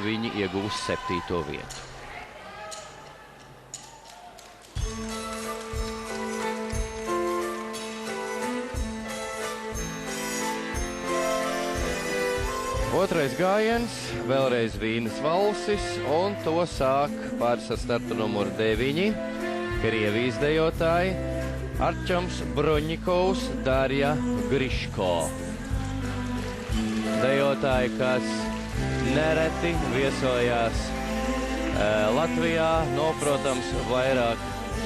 viņi iegūs 7. vietu. Otrais gājiens, vēlreiz Vīnes valsis, un to sāk pāris ar startu numuru 9, Krievijas dejotāji, Arčams Broņikovs, Darja Griško. Dejotāji, kas nereti viesojās Latvijā, protams, vairāk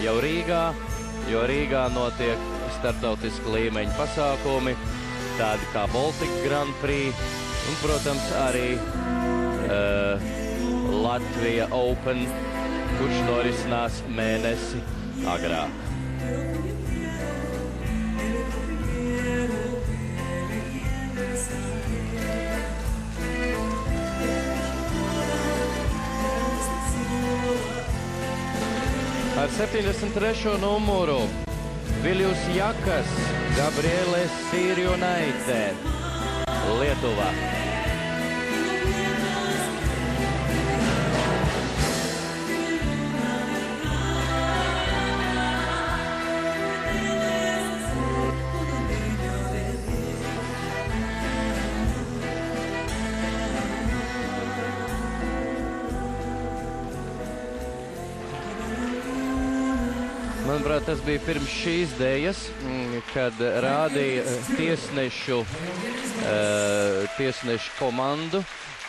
jau Rīgā, jo Rīgā notiek starptautiska līmeņa pasākumi, tādi kā Baltic Grand Prix, un, protams, arī Latvija Open, kurš norisinās mēnesi agrāk. Ar 73. numuru Viljus Jakas, Gabriele Sirjonaitė, Lietuva. Manuprāt, tas bija pirms šīs dējas, kad rādīja tiesnešu komandu